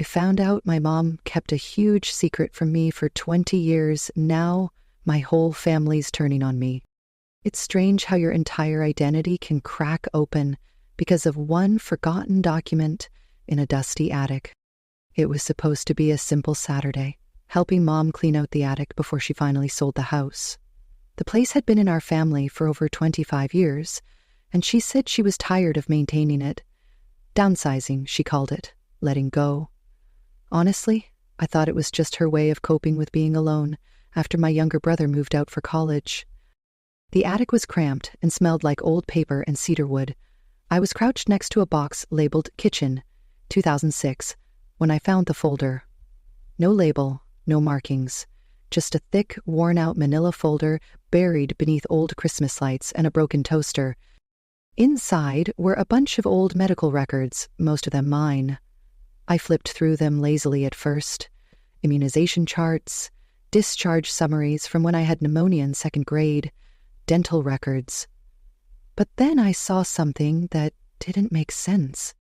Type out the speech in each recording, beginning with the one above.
found out my mom kept a huge secret from me for 20 years. Now, my whole family's turning on me. It's strange how your entire identity can crack open because of one forgotten document in a dusty attic. It was supposed to be a simple Saturday, helping Mom clean out the attic before she finally sold the house. The place had been in our family for over 25 years, and she said she was tired of maintaining it. Downsizing, she called it, letting go. Honestly, I thought it was just her way of coping with being alone after my younger brother moved out for college. The attic was cramped and smelled like old paper and cedar wood. I was crouched next to a box labeled Kitchen, 2006, when I found the folder. No label, no markings, just a thick, worn-out manila folder buried beneath old Christmas lights and a broken toaster. Inside were a bunch of old medical records, most of them mine. I flipped through them lazily at first. Immunization charts, discharge summaries from when I had pneumonia in second grade, dental records. But then I saw something that didn't make sense.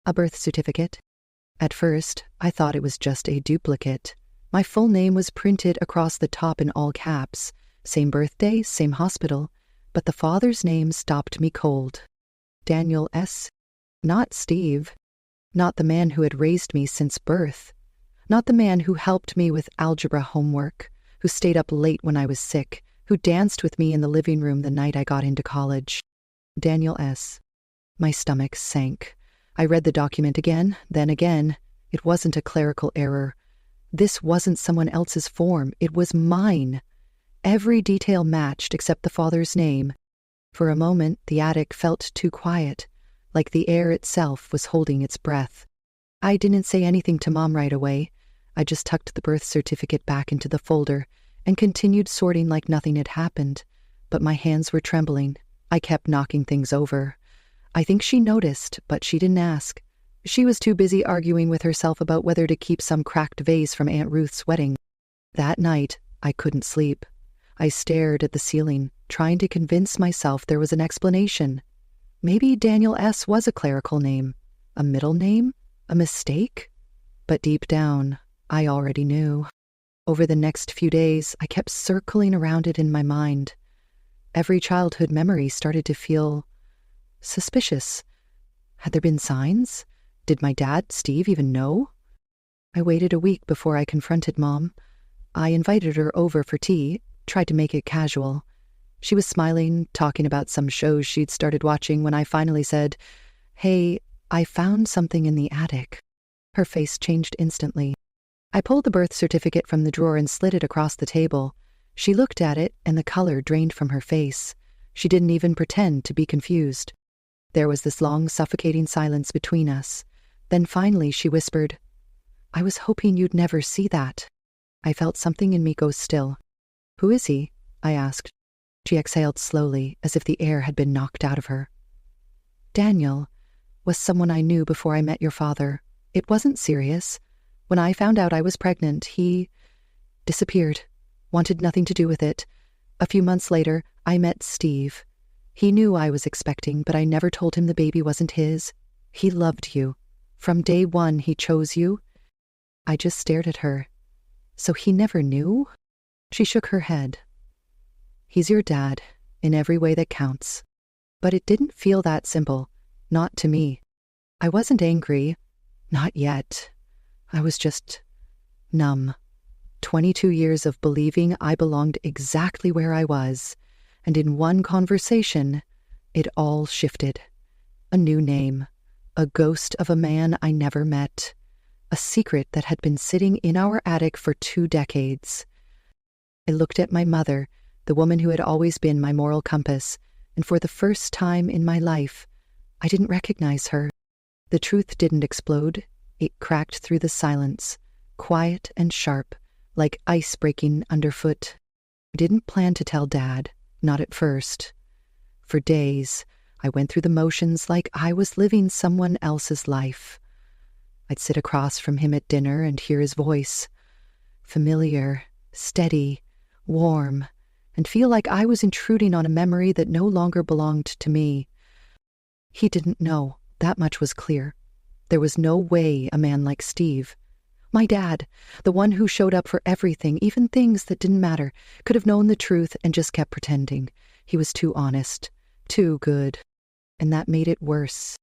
A birth certificate. At first, I thought it was just a duplicate. My full name was printed across the top in all caps. Same birthday, same hospital. But the father's name stopped me cold. Daniel S. Not Steve. Not the man who had raised me since birth. Not the man who helped me with algebra homework, who stayed up late when I was sick, who danced with me in the living room the night I got into college. Daniel S. My stomach sank. I read the document again, then again. It wasn't a clerical error. This wasn't someone else's form. It was mine. Every detail matched except the father's name. For a moment, the attic felt too quiet, like the air itself was holding its breath. I didn't say anything to Mom right away. I just tucked the birth certificate back into the folder and continued sorting like nothing had happened. But my hands were trembling. I kept knocking things over. I think she noticed, but she didn't ask. She was too busy arguing with herself about whether to keep some cracked vase from Aunt Ruth's wedding. That night, I couldn't sleep. I stared at the ceiling, trying to convince myself there was an explanation. Maybe Daniel S. was a clerical name. A middle name? A mistake? But deep down, I already knew. Over the next few days, I kept circling around it in my mind. Every childhood memory started to feel suspicious. Had there been signs? Did my dad, Steve, even know? I waited a week before I confronted Mom. I invited her over for tea, tried to make it casual. She was smiling, talking about some shows she'd started watching when I finally said, "Hey, I found something in the attic." Her face changed instantly. I pulled the birth certificate from the drawer and slid it across the table. She looked at it, and the color drained from her face. She didn't even pretend to be confused. There was this long, suffocating silence between us. Then finally she whispered, "I was hoping you'd never see that." I felt something in me go still. "Who is he?" I asked. She exhaled slowly, as if the air had been knocked out of her. "Daniel was someone I knew before I met your father. It wasn't serious. When I found out I was pregnant, he disappeared, wanted nothing to do with it. A few months later, I met Steve. He knew I was expecting, but I never told him the baby wasn't his. He loved you. From day one, he chose you." I just stared at her. "So he never knew?" She shook her head. "He's your dad, in every way that counts." But it didn't feel that simple. Not to me. I wasn't angry. Not yet. I was just numb. 22 years of believing I belonged exactly where I was, and in one conversation, it all shifted. A new name, a ghost of a man I never met, a secret that had been sitting in our attic for 2 decades. I looked at my mother, the woman who had always been my moral compass, and for the first time in my life, I didn't recognize her. The truth didn't explode. It cracked through the silence, quiet and sharp, like ice breaking underfoot. I didn't plan to tell Dad, not at first. For days, I went through the motions like I was living someone else's life. I'd sit across from him at dinner and hear his voice, familiar, steady, warm, and feel like I was intruding on a memory that no longer belonged to me. He didn't know, that much was clear. There was no way a man like Steve, My dad, the one who showed up for everything, even things that didn't matter, could have known the truth and just kept pretending. He was too honest, too good. And that made it worse.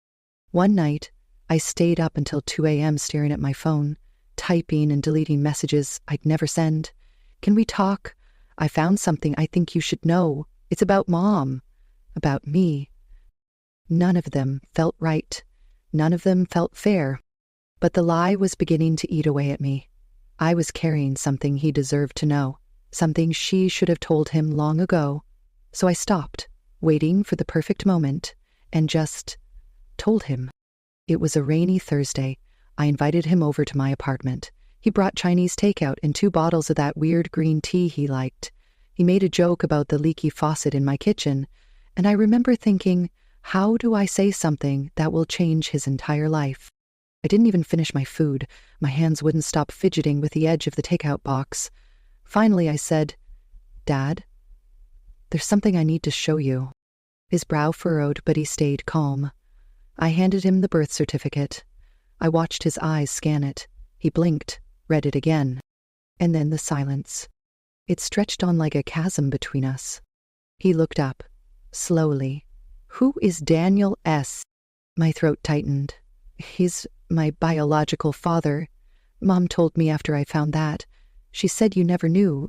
One night, I stayed up until 2 a.m. staring at my phone, typing and deleting messages I'd never send. "Can we talk? I found something I think you should know. It's about Mom. About me." None of them felt right. None of them felt fair. But the lie was beginning to eat away at me. I was carrying something he deserved to know, something she should have told him long ago. So I stopped, waiting for the perfect moment, and just told him. It was a rainy Thursday. I invited him over to my apartment. He brought Chinese takeout and 2 bottles of that weird green tea he liked. He made a joke about the leaky faucet in my kitchen, and I remember thinking, how do I say something that will change his entire life? I didn't even finish my food. My hands wouldn't stop fidgeting with the edge of the takeout box. Finally, I said, "Dad, there's something I need to show you." His brow furrowed, but he stayed calm. I handed him the birth certificate. I watched his eyes scan it. He blinked, read it again. And then the silence. It stretched on like a chasm between us. He looked up, slowly. "Who is Daniel S.?" My throat tightened. "He's my biological father. Mom told me after I found that. She said you never knew."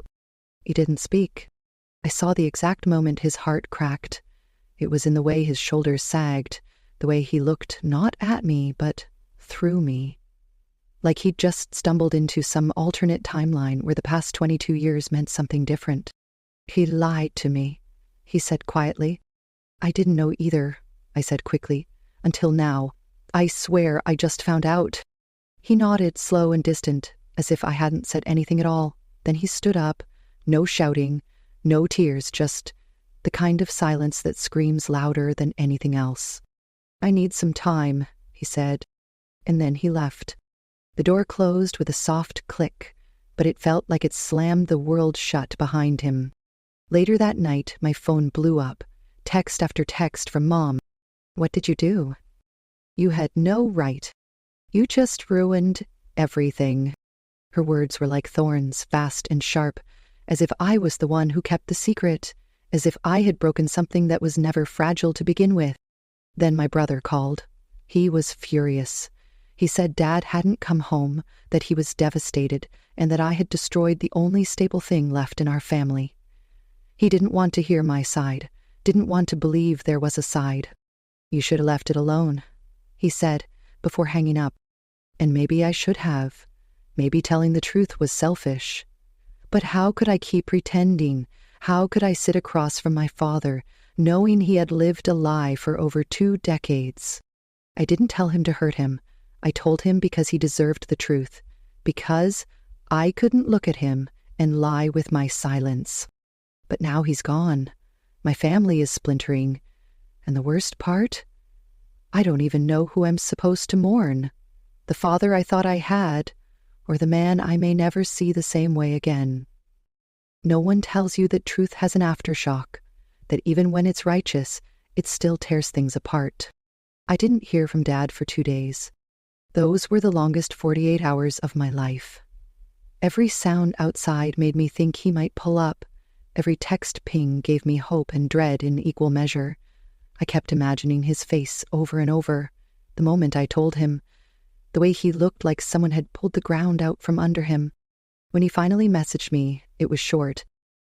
He didn't speak. I saw the exact moment his heart cracked. It was in the way his shoulders sagged, the way he looked not at me, but through me. Like he'd just stumbled into some alternate timeline where the past 22 years meant something different. "He lied to me," he said quietly. "I didn't know either," I said quickly. "Until now. I swear I just found out." He nodded, slow and distant, as if I hadn't said anything at all. Then he stood up, no shouting, no tears, just the kind of silence that screams louder than anything else. "I need some time," he said, and then he left. The door closed with a soft click, but it felt like it slammed the world shut behind him. Later that night, my phone blew up, text after text from Mom. "What did you do? You had no right. You just ruined everything." Her words were like thorns, fast and sharp, as if I was the one who kept the secret, as if I had broken something that was never fragile to begin with. Then my brother called. He was furious. He said Dad hadn't come home, that he was devastated, and that I had destroyed the only stable thing left in our family. He didn't want to hear my side, didn't want to believe there was a side. "You should have left it alone," he said, before hanging up. And maybe I should have. Maybe telling the truth was selfish. But how could I keep pretending? How could I sit across from my father, knowing he had lived a lie for over 2 decades? I didn't tell him to hurt him. I told him because he deserved the truth. Because I couldn't look at him and lie with my silence. But now he's gone. My family is splintering. And the worst part? I don't even know who I'm supposed to mourn. The father I thought I had, or the man I may never see the same way again. No one tells you that truth has an aftershock, that even when it's righteous, it still tears things apart. I didn't hear from Dad for 2 days. Those were the longest 48 hours of my life. Every sound outside made me think he might pull up. Every text ping gave me hope and dread in equal measure. I kept imagining his face over and over. The moment I told him, the way he looked like someone had pulled the ground out from under him. When he finally messaged me, it was short.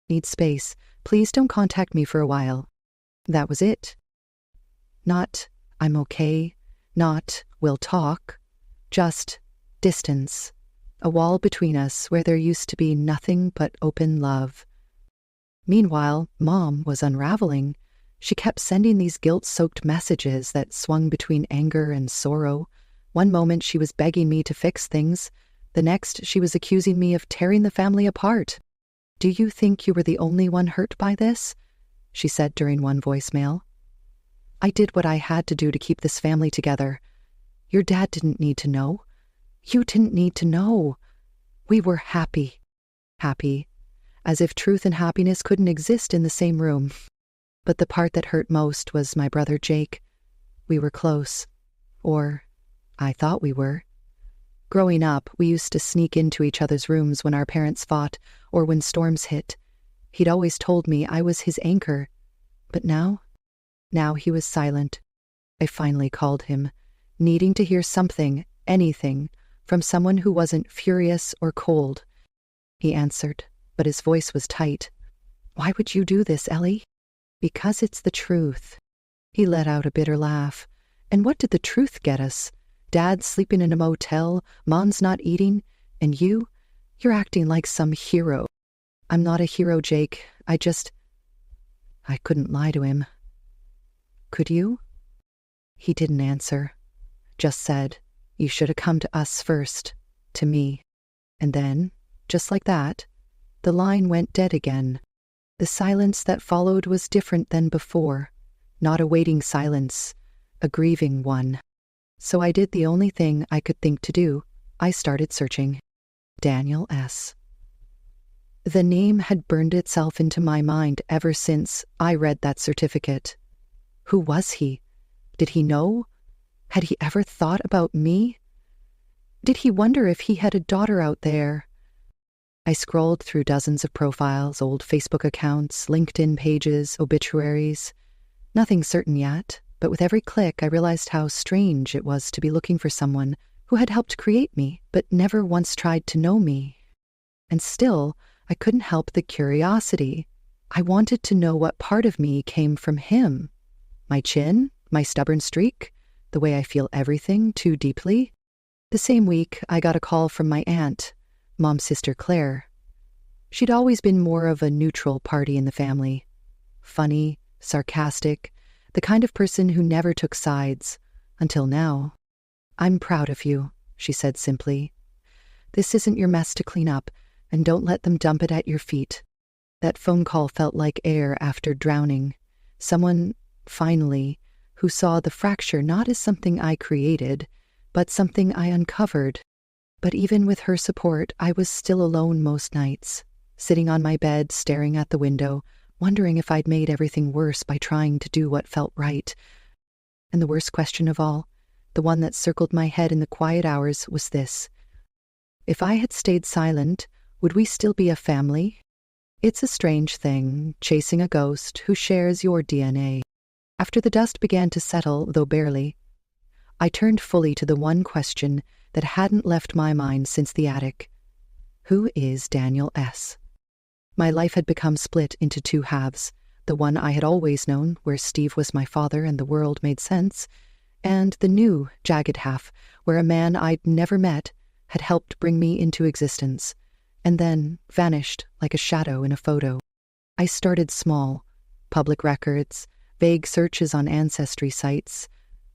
"Need space. Please don't contact me for a while." That was it. Not, "I'm okay." Not, "We'll talk." Just distance. A wall between us where there used to be nothing but open love. Meanwhile, Mom was unraveling. She kept sending these guilt-soaked messages that swung between anger and sorrow. One moment she was begging me to fix things. The next she was accusing me of tearing the family apart. "Do you think you were the only one hurt by this?" she said during one voicemail. "I did what I had to do to keep this family together. Your dad didn't need to know. You didn't need to know. We were happy." Happy. As if truth and happiness couldn't exist in the same room. But the part that hurt most was my brother Jake. We were close. Or I thought we were. Growing up, we used to sneak into each other's rooms when our parents fought or when storms hit. He'd always told me I was his anchor. But now he was silent. I finally called him, needing to hear something, anything, from someone who wasn't furious or cold. He answered, but his voice was tight. "Why would you do this, Ellie?" "Because it's the truth." He let out a bitter laugh. "And what did the truth get us? Dad's sleeping in a motel, Mom's not eating, and you're acting like some hero." "I'm not a hero, Jake. I couldn't lie to him." "Could you?" He didn't answer, just said, "You should have come to us first, to me." And then, just like that, the line went dead again. The silence that followed was different than before, not a waiting silence, a grieving one. So I did the only thing I could think to do. I started searching. Daniel S. The name had burned itself into my mind ever since I read that certificate. Who was he? Did he know? Had he ever thought about me? Did he wonder if he had a daughter out there? I scrolled through dozens of profiles, old Facebook accounts, LinkedIn pages, obituaries. Nothing certain yet, but with every click I realized how strange it was to be looking for someone who had helped create me but never once tried to know me. And still, I couldn't help the curiosity. I wanted to know what part of me came from him. My chin? My stubborn streak? The way I feel everything too deeply? The same week, I got a call from my aunt, Mom's sister Claire. She'd always been more of a neutral party in the family. Funny, sarcastic, the kind of person who never took sides, until now. "I'm proud of you," she said simply. "This isn't your mess to clean up, and don't let them dump it at your feet." That phone call felt like air after drowning. Someone, finally, who saw the fracture not as something I created, but something I uncovered. But even with her support, I was still alone most nights, sitting on my bed, staring at the window, wondering if I'd made everything worse by trying to do what felt right. And the worst question of all, the one that circled my head in the quiet hours, was this. If I had stayed silent, would we still be a family? It's a strange thing, chasing a ghost who shares your DNA. After the dust began to settle, though barely, I turned fully to the one question that hadn't left my mind since the attic. Who is Daniel S.? My life had become split into two halves, the one I had always known, where Steve was my father and the world made sense, and the new, jagged half, where a man I'd never met had helped bring me into existence, and then vanished like a shadow in a photo. I started small, public records, vague searches on ancestry sites.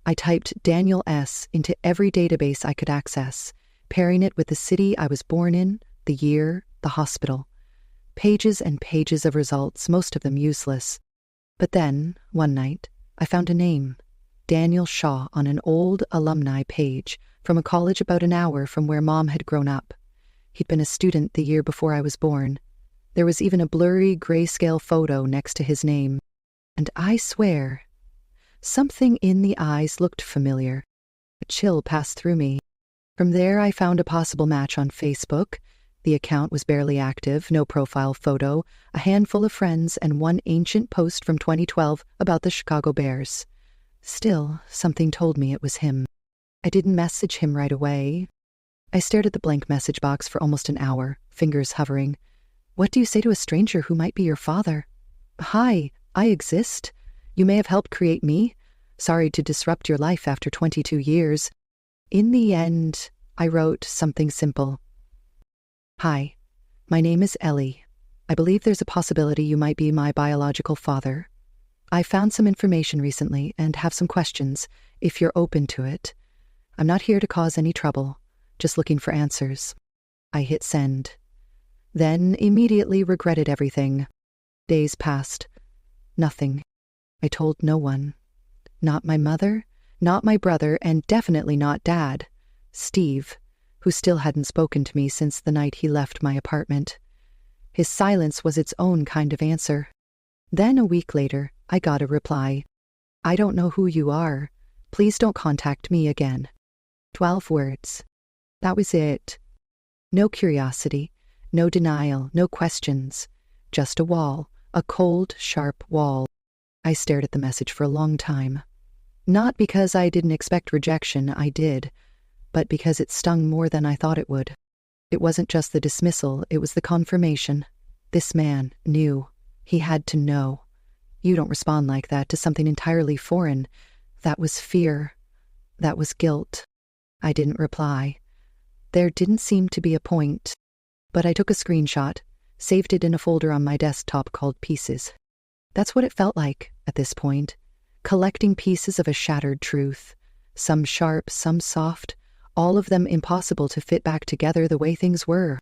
I typed Daniel S. into every database I could access, pairing it with the city I was born in, the year, the hospital. Pages and pages of results, most of them useless. But then, one night, I found a name, Daniel Shaw, on an old alumni page from a college about an hour from where Mom had grown up. He'd been a student the year before I was born. There was even a blurry grayscale photo next to his name. And I swear, something in the eyes looked familiar. A chill passed through me. From there, I found a possible match on Facebook. The account was barely active, no profile photo, a handful of friends, and one ancient post from 2012 about the Chicago Bears. Still, something told me it was him. I didn't message him right away. I stared at the blank message box for almost an hour, fingers hovering. What do you say to a stranger who might be your father? "Hi, I exist. You may have helped create me. Sorry to disrupt your life after 22 years. In the end, I wrote something simple. Hi, my name is Ellie. I believe there's a possibility you might be my biological father. I found some information recently and have some questions, if you're open to it. I'm not here to cause any trouble, just looking for answers." I hit send. Then immediately regretted everything. Days passed. Nothing. I told no one. Not my mother, not my brother, and definitely not Dad. Steve, who still hadn't spoken to me since the night he left my apartment. His silence was its own kind of answer. Then a week later, I got a reply. "I don't know who you are. Please don't contact me again." 12 words. That was it. No curiosity, no denial, no questions. Just a wall, a cold, sharp wall. I stared at the message for a long time. Not because I didn't expect rejection, I did, but because it stung more than I thought it would. It wasn't just the dismissal, it was the confirmation. This man knew. He had to know. You don't respond like that to something entirely foreign. That was fear. That was guilt. I didn't reply. There didn't seem to be a point. But I took a screenshot, saved it in a folder on my desktop called Pieces. That's what it felt like at this point. Collecting pieces of a shattered truth. Some sharp, some soft, all of them impossible to fit back together the way things were.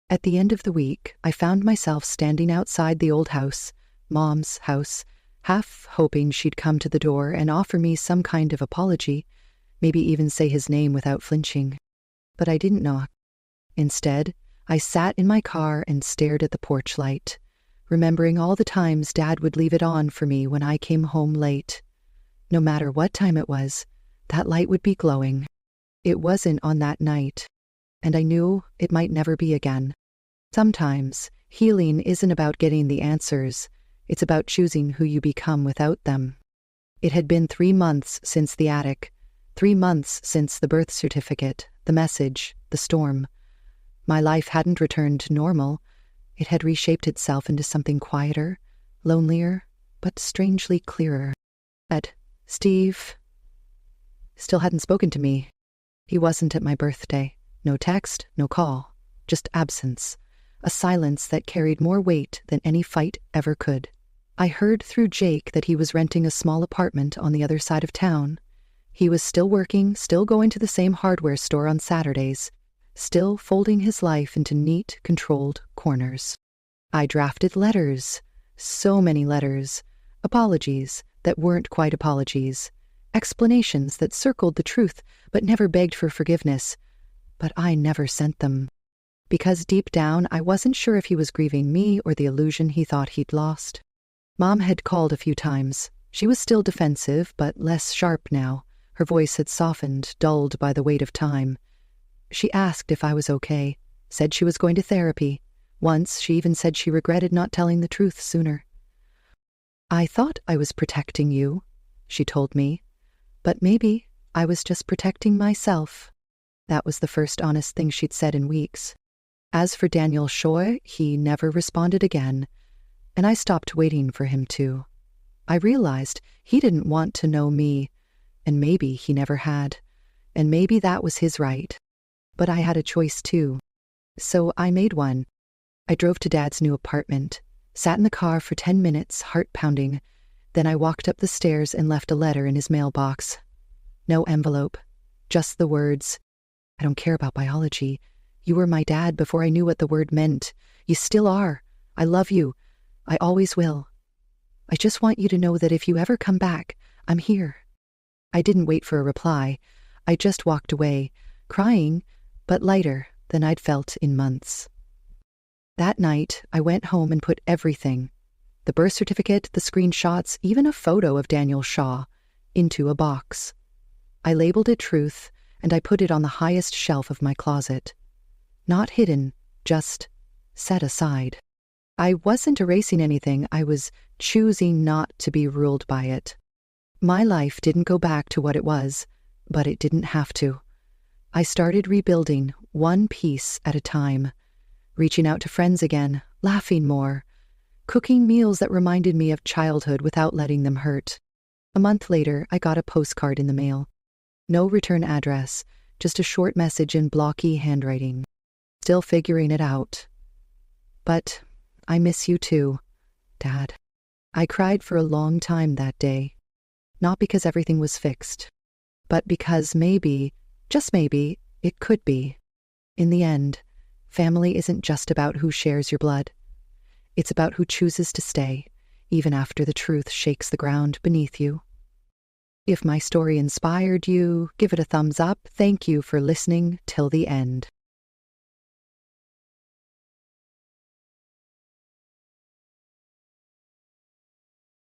At the end of the week, I found myself standing outside the old house, Mom's house, half hoping she'd come to the door and offer me some kind of apology, maybe even say his name without flinching. But I didn't knock. Instead, I sat in my car and stared at the porch light, remembering all the times Dad would leave it on for me when I came home late. No matter what time it was, that light would be glowing. It wasn't on that night, and I knew it might never be again. Sometimes, healing isn't about getting the answers, it's about choosing who you become without them. It had been 3 months since the attic, 3 months since the birth certificate, the message, the storm. My life hadn't returned to normal. It had reshaped itself into something quieter, lonelier, but strangely clearer. Steve still hadn't spoken to me. He wasn't at my birthday. No text, no call, just absence. A silence that carried more weight than any fight ever could. I heard through Jake that he was renting a small apartment on the other side of town. He was still working, still going to the same hardware store on Saturdays, still folding his life into neat, controlled corners. I drafted letters, so many letters, apologies that weren't quite apologies, explanations that circled the truth but never begged for forgiveness. But I never sent them. Because deep down, I wasn't sure if he was grieving me or the illusion he thought he'd lost. Mom had called a few times. She was still defensive, but less sharp now. Her voice had softened, dulled by the weight of time. She asked if I was okay, said she was going to therapy. Once, she even said she regretted not telling the truth sooner. I thought I was protecting you, she told me, but maybe I was just protecting myself. That was the first honest thing she'd said in weeks. As for Daniel Shoy, he never responded again, and I stopped waiting for him to. I realized he didn't want to know me, and maybe he never had, and maybe that was his right. But I had a choice too, so I made one. I drove to Dad's new apartment, sat in the car for 10 minutes, heart pounding. Then I walked up the stairs and left a letter in his mailbox. No envelope, just the words, "I don't care about biology. You were my dad before I knew what the word meant. You still are. I love you. I always will. I just want you to know that if you ever come back, I'm here." I didn't wait for a reply. I just walked away, crying, but lighter than I'd felt in months. That night, I went home and put everything, the birth certificate, the screenshots, even a photo of Daniel Shaw, into a box. I labeled it Truth, and I put it on the highest shelf of my closet. Not hidden, just set aside. I wasn't erasing anything, I was choosing not to be ruled by it. My life didn't go back to what it was, but it didn't have to. I started rebuilding, one piece at a time, reaching out to friends again, laughing more, cooking meals that reminded me of childhood without letting them hurt. A month later, I got a postcard in the mail. No return address, just a short message in blocky handwriting. Still figuring it out. But I miss you too, Dad. I cried for a long time that day. Not because everything was fixed, but because maybe, just maybe, it could be. In the end, family isn't just about who shares your blood. It's about who chooses to stay, even after the truth shakes the ground beneath you. If my story inspired you, give it a thumbs up. Thank you for listening till the end.